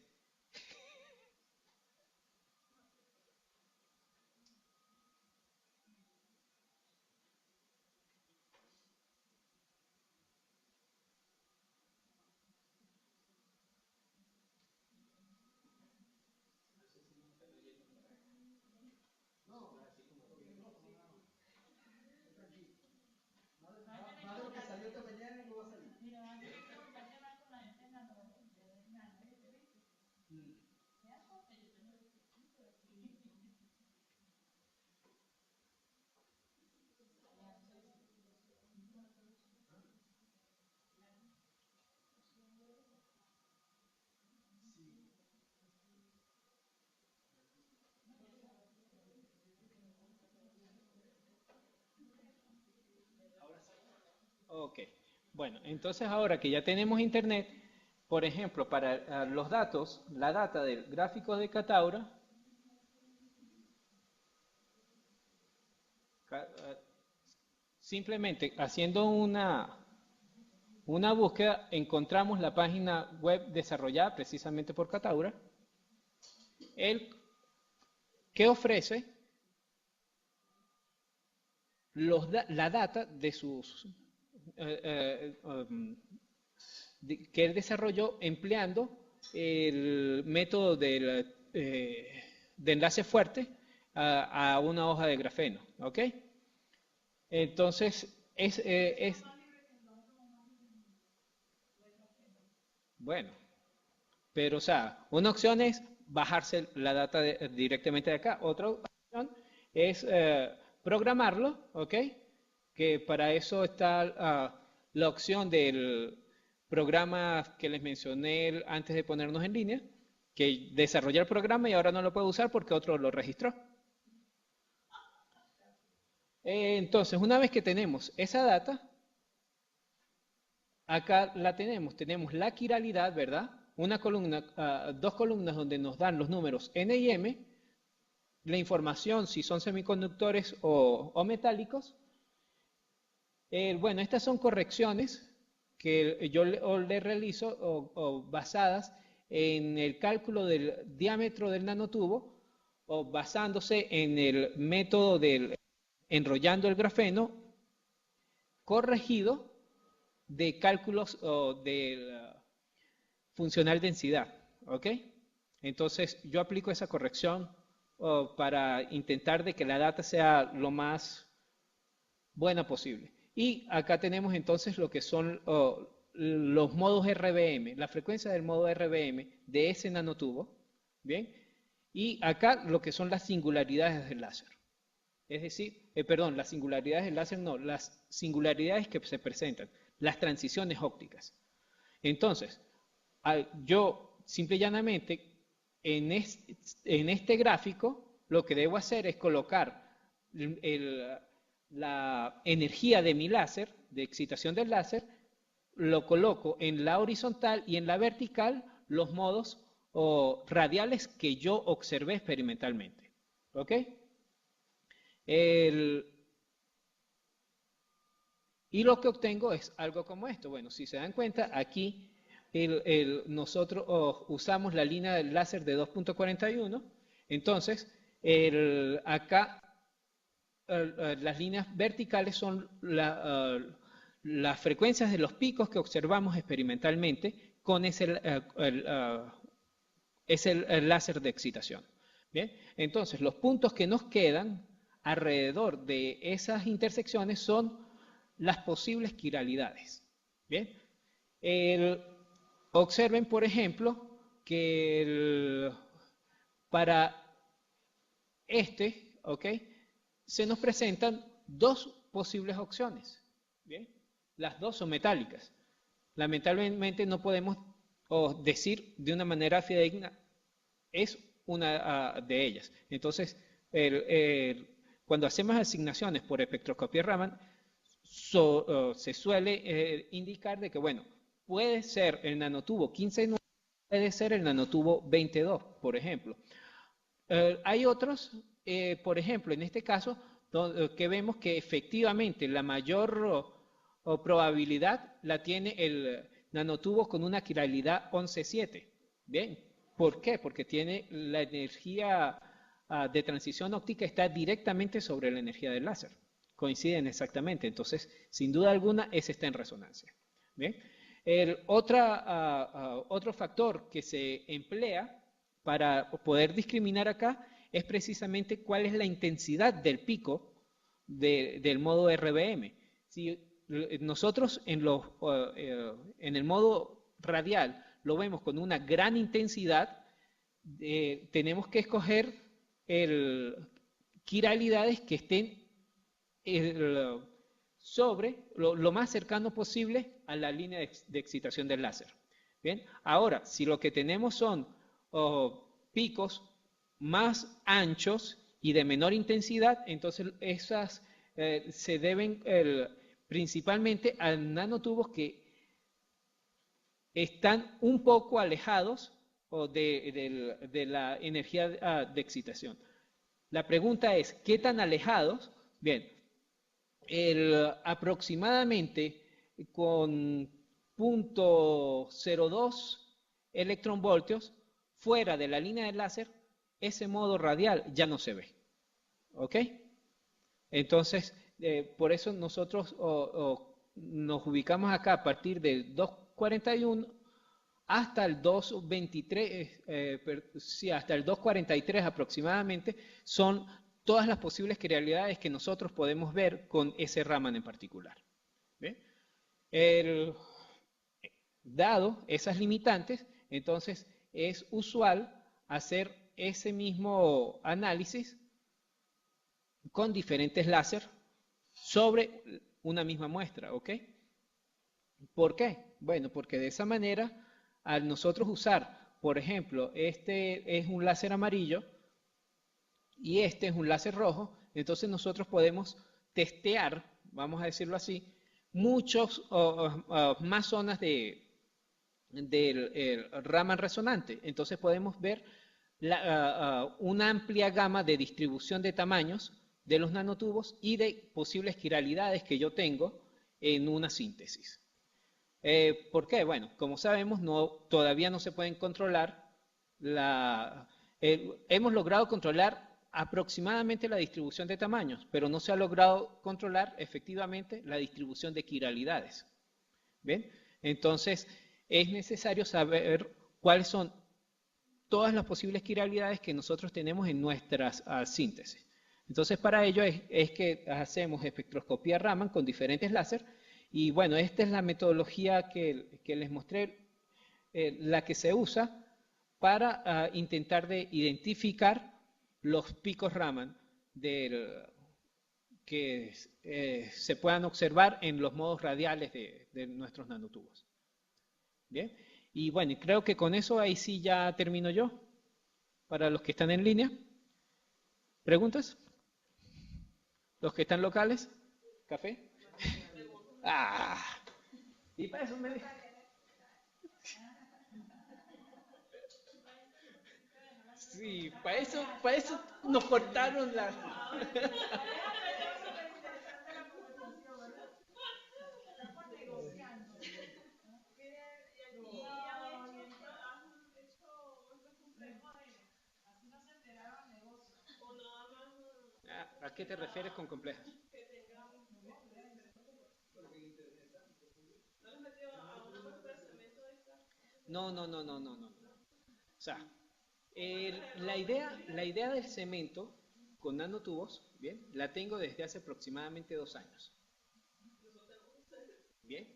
Más de lo que salió esta mañana y no va a salir. Ok, bueno, entonces ahora que ya tenemos internet, por ejemplo, para los datos, la data del gráfico de Kataura, simplemente haciendo una búsqueda, encontramos la página web desarrollada precisamente por Kataura, el que ofrece la data de sus que él desarrolló empleando el método de enlace fuerte a una hoja de grafeno. ¿Ok? Entonces, bueno, pero o sea, una opción es bajarse la data directamente de acá. Otra opción es programarlo, ¿ok? Que para eso está la opción del programa que les mencioné antes de ponernos en línea, que desarrolló el programa y ahora no lo puede usar porque otro lo registró. Entonces, una vez que tenemos esa data, acá la tenemos la quiralidad, ¿verdad? Una columna, dos columnas donde nos dan los números N y M, la información si son semiconductores o metálicos. Bueno, estas son correcciones que yo le realizo basadas en el cálculo del diámetro del nanotubo o basándose en el método del enrollando el grafeno corregido de cálculos de funcional densidad, ¿ok? Entonces yo aplico esa corrección para intentar de que la data sea lo más buena posible. Y acá tenemos entonces lo que son los modos RBM, la frecuencia del modo RBM de ese nanotubo, ¿bien? Y acá lo que son las singularidades del láser. Es decir, perdón, las singularidades del láser no, las singularidades que se presentan, las transiciones ópticas. Entonces, yo simple y llanamente en este gráfico lo que debo hacer es colocar la energía de mi láser, de excitación del láser, lo coloco en la horizontal y en la vertical los modos radiales que yo observé experimentalmente. ¿Ok? Y lo que obtengo es algo como esto. Bueno, si se dan cuenta, aquí nosotros usamos la línea del láser de 2.41. Entonces, acá las líneas verticales son las frecuencias de los picos que observamos experimentalmente con ese el láser de excitación. ¿Bien? Entonces, los puntos que nos quedan alrededor de esas intersecciones son las posibles quiralidades. ¿Bien? Observen, por ejemplo, que para ¿ok? Se nos presentan dos posibles opciones. ¿Bien? Las dos son metálicas. Lamentablemente no podemos decir de una manera fidedigna, es una de ellas. Entonces, cuando hacemos asignaciones por espectroscopía Raman, se suele indicar de que, bueno, puede ser el nanotubo 15.9, puede ser el nanotubo 22, por ejemplo. Hay otros, por ejemplo, en este caso, que vemos que efectivamente la mayor probabilidad la tiene el nanotubo con una quiralidad 11.7. Bien, ¿por qué? Porque tiene la energía de transición óptica está directamente sobre la energía del láser. Coinciden exactamente, entonces, sin duda alguna, ese está en resonancia. Bien, otro factor que se emplea para poder discriminar acá es precisamente cuál es la intensidad del pico del modo RBM. Si nosotros en el modo radial lo vemos con una gran intensidad, tenemos que escoger quiralidades que estén sobre lo más cercano posible a la línea de excitación del láser. Bien, ahora, si lo que tenemos son picos más anchos y de menor intensidad, entonces esas se deben principalmente a nanotubos que están un poco alejados de la energía de excitación. La pregunta es, ¿qué tan alejados? Bien, aproximadamente con 0.02 electronvoltios fuera de la línea del láser, ese modo radial ya no se ve. ¿Ok? Entonces, por eso nosotros nos ubicamos acá a partir del 241 hasta el 223, sí, hasta el 243 aproximadamente, son todas las posibles quiralidades que nosotros podemos ver con ese Raman en particular. ¿Bien? Dado esas limitantes, entonces es usual hacer ese mismo análisis con diferentes láser sobre una misma muestra, ¿ok? ¿Por qué? Bueno, porque de esa manera, al nosotros usar, por ejemplo, este es un láser amarillo y este es un láser rojo, entonces nosotros podemos testear, vamos a decirlo así, muchos más zonas del Raman resonante. Entonces podemos ver una amplia gama de distribución de tamaños de los nanotubos y de posibles quiralidades que yo tengo en una síntesis. ¿Por qué? Bueno, como sabemos, todavía no se pueden controlar hemos logrado controlar aproximadamente la distribución de tamaños, pero no se ha logrado controlar efectivamente la distribución de quiralidades. ¿Ven? Entonces, es necesario saber cuáles son todas las posibles quiralidades que nosotros tenemos en nuestras síntesis. Entonces, para ello es que hacemos espectroscopía Raman con diferentes láser. Y bueno, esta es la metodología que les mostré, la que se usa para intentar de identificar los picos Raman que se puedan observar en los modos radiales de nuestros nanotubos. Bien, y bueno, creo que con eso ahí sí ya termino yo. Para los que están en línea, ¿preguntas? ¿Los que están locales? ¿Café? Ah, y para eso me... Sí, para eso nos cortaron la... ¿A qué te refieres con complejas? No. O sea, la idea del cemento con nanotubos, bien, la tengo desde hace aproximadamente 2 años. Bien.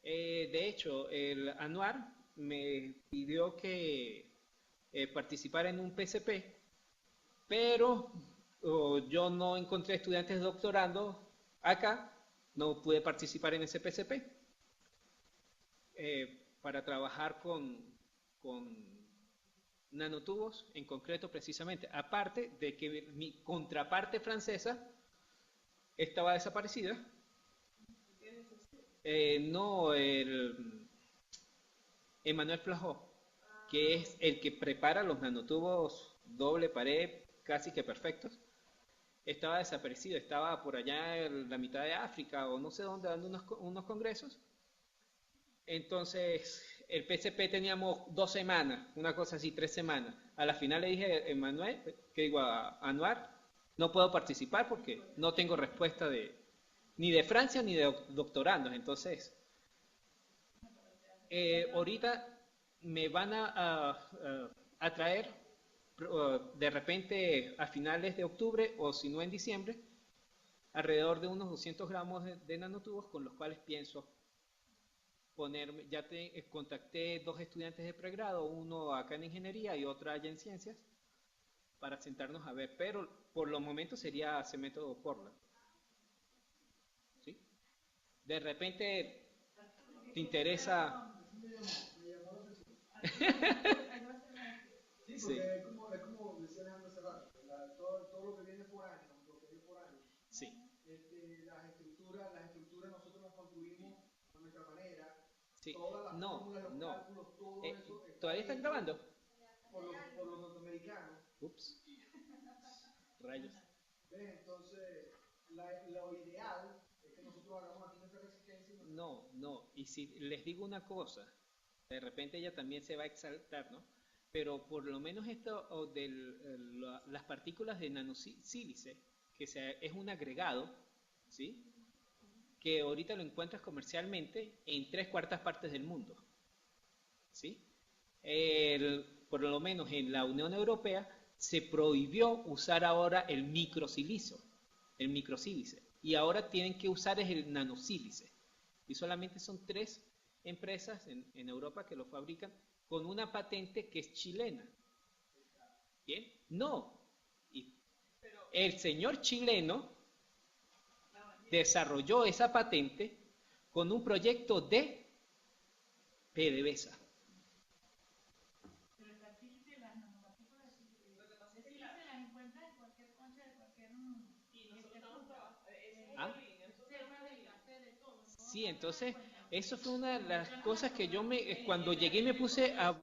De hecho, el Anuar me pidió que participara en un PCP, pero yo no encontré estudiantes doctorando acá, no pude participar en ese PCP para trabajar con nanotubos en concreto precisamente, aparte de que mi contraparte francesa estaba desaparecida. No, Emmanuel Flajot, que es el que prepara los nanotubos doble pared casi que perfectos, estaba desaparecido, estaba por allá en la mitad de África o no sé dónde dando unos congresos. Entonces, el PCP teníamos 2 semanas, una cosa así, 3 semanas. A la final le dije a Emmanuel, que digo a Anuar, no puedo participar porque no tengo respuesta ni de Francia ni de doctorandos. Entonces, ahorita me van a traer de repente a finales de octubre o si no en diciembre, alrededor de unos 200 gramos de nanotubos con los cuales pienso ponerme, contacté 2 estudiantes de pregrado, uno acá en ingeniería y otro allá en ciencias, para sentarnos a ver, pero por los momentos sería ese método Portland. ¿Sí? De repente te interesa... Sí, porque es como decía Alejandro hace rato, todo lo que viene por año, lo que viene por año. Sí. Las estructuras nosotros las construimos a nuestra manera. Sí. Todas las fórmulas, los cálculos, todo eso. ¿Todavía están grabando? Por los norteamericanos. Ups. Rayos. ¿Ves? Entonces, lo ideal es que nosotros hagamos aquí nuestra resistencia. No. Y si les digo una cosa, de repente ella también se va a exaltar, ¿no? Pero por lo menos esto de las partículas de nanosílice, que es un agregado, ¿sí? Que ahorita lo encuentras comercialmente en 3/4 partes del mundo, ¿sí? Por lo menos en la Unión Europea se prohibió usar ahora el microsilicio, y ahora tienen que usar el nanosílice. Y solamente son 3 empresas en Europa que lo fabrican con una patente que es chilena. ¿Bien? No. El señor chileno desarrolló esa patente con un proyecto de PDVSA. Sí, entonces, eso fue una de las cosas que cuando llegué me puse a